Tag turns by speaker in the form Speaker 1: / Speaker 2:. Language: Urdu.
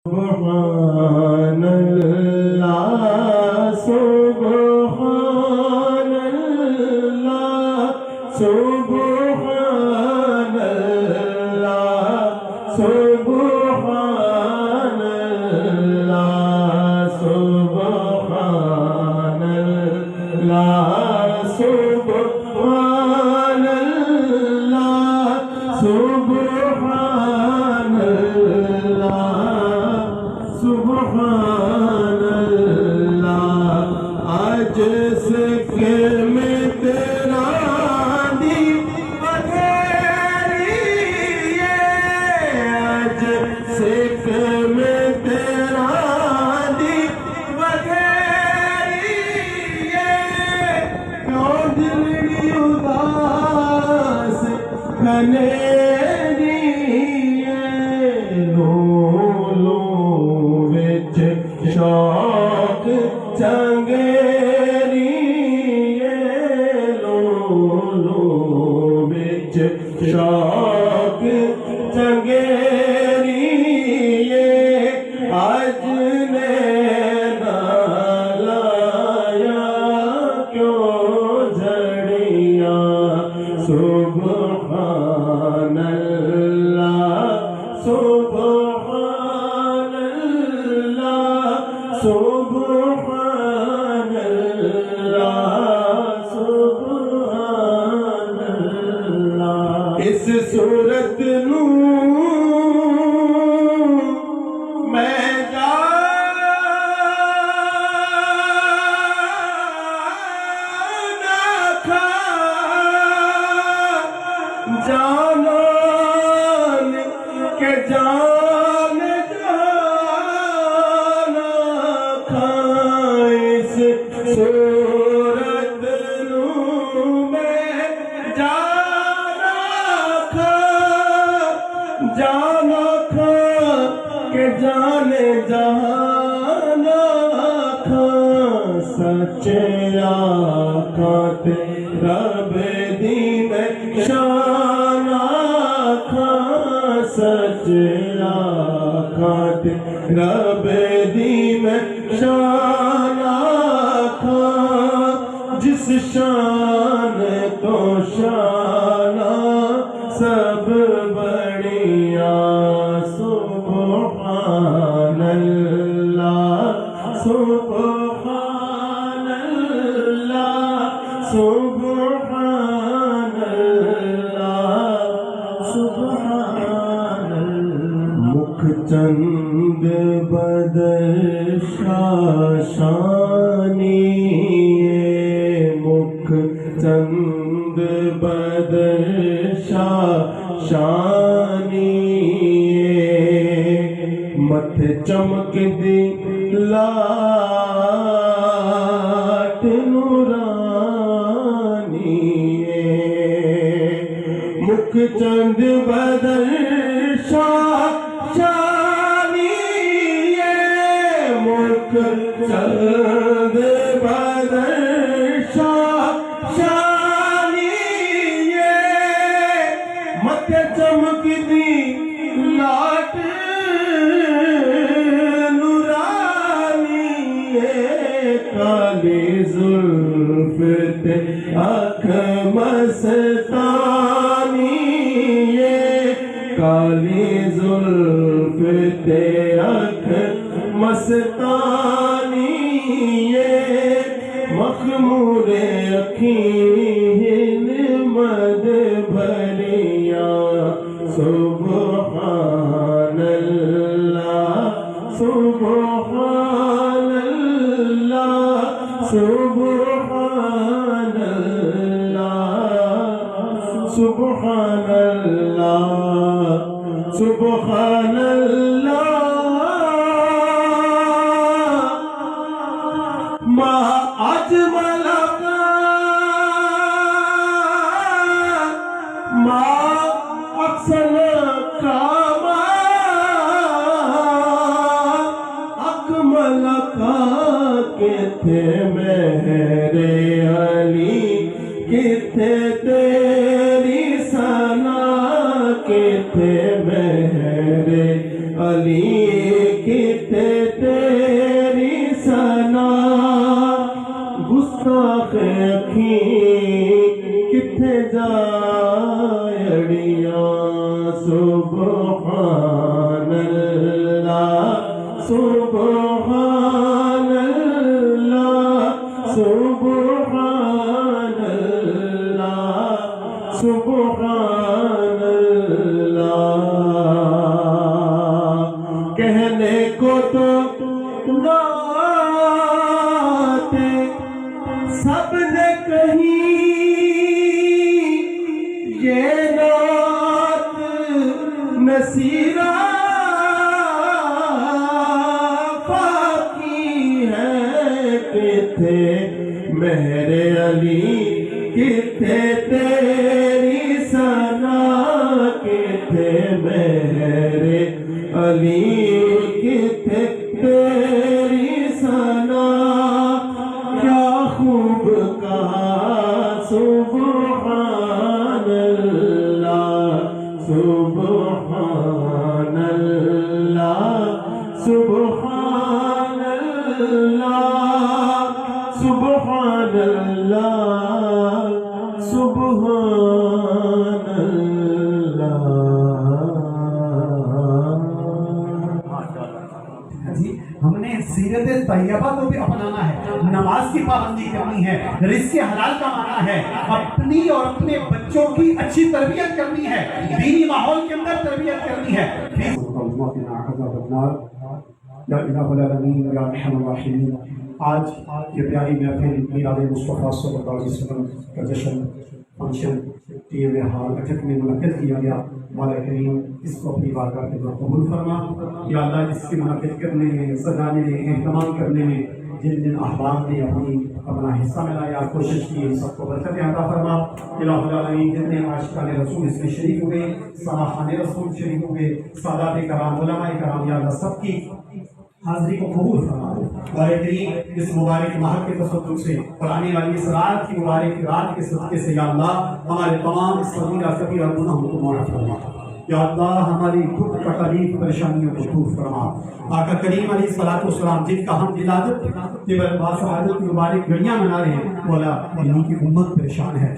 Speaker 1: سبحان اللہ سبحان اللہ سبحان اللہ سبحان اللہ سبحان اللہ سبحان اللہ سبحان اللہ سبحان اللہ آج ذکر میں تیرا دی بغیری آج ذکر میں تیرا دی بغیری کیوں دل اداس کھنیری شوق چنگیری لولو بچ شوق چنگیری آج نے لایا کیوں جھڑیاں سبحان اللہ سبحان سبحان اللہ سبحان اللہ اس صورت نو میں جانا کھا جانان کے جان صورت نو میں جانا کھا کہ جانے جانا کھا سچے آقا رب دین شان کھا سچے آقا رب دین شان جس شان تو شان سب بڑیا سبحان اللہ سبحان اللہ سبحان اللہ سبحان اللہ مکھ چند بدر شاشانی چند بدر شانی مت چمک دی لاٹ نورانی مکھ چند بدر شانی مکھ چند بدر چمک دی لاٹ نورانی کالی زلف تے آنکھ مستانی کالی زلف تے آنکھ مستانی مخمور اکھیں مد بھریا سبحان اللہ سبحان اللہ سبحان اللہ سبحان اللہ سبحان اللہ ما اجمل ما احسن کاما اکمل کا کتھے مہر علی کتھے تیری ثنا کتھے مہر علی کی سبحان اللہ سبحان اللہ سبحان اللہ کہنے کو تو نعتیں سب نے کہی یہ نعت نصیرہ باقی ہے کتھے مہر علی کتھے تیری ثنا کتھے مہر علی کتھے تیری ثنا کیا خوب کہا سبحان اللہ سبحان اللہ سبحان اللہ سبحان اللہ سبحان اللہ
Speaker 2: جی ہم نے سیرت طیبہ کو بھی اپنانا ہے، نماز کی پابندی کرنی ہے، رزق حلال کمانا ہے، اپنی اور اپنے بچوں کی اچھی تربیت کرنی ہے، دینی ماحول کے اندر تربیت کرنی ہے۔
Speaker 3: یا الہ العالمین یا ارحم الراحمین، آج یہ پیاری محفل میلاد مصطفیٰ صلی اللہ علیہ وسلم کا جشن فنکشن ٹی ایم ہال اٹک میں منعقد کیا گیا۔ مولا کریم اس کو اپنی بارگاہ کے اندر قبول فرما۔ یا اللہ اس کے منعقد کرنے میں، سجانے میں، اہتمام کرنے میں جن جن احباب نے اپنا حصہ ملایا، کوشش کی، سب کو برکت عطا فرما۔ الہ العالمین جتنے عاشقان رسول اس میں شریک ہوئے، صلاحان رسول شریک ہوئے، سادات کرام، علماء کرام، یا اللہ سب کی حاضری کو قبول فرما دو۔ مولا کریم اس مبارک ماہ کے تصدق سے اور آنے والی اس رات کی مبارک رات کے صدقے سے یا اللہ ہمارے تمام صغیرہ کبیرہ گناہوں کو معاف فرما۔ یا اللہ ہماری دکھ تکلیف پریشانیوں کو دور فرما۔ آقا کریم علیہ الصلوۃ والسلام جن کا ہم ولادت کی مبارک گھڑیاں منا رہے ہیں، مولا انہی کی امت پریشان ہے۔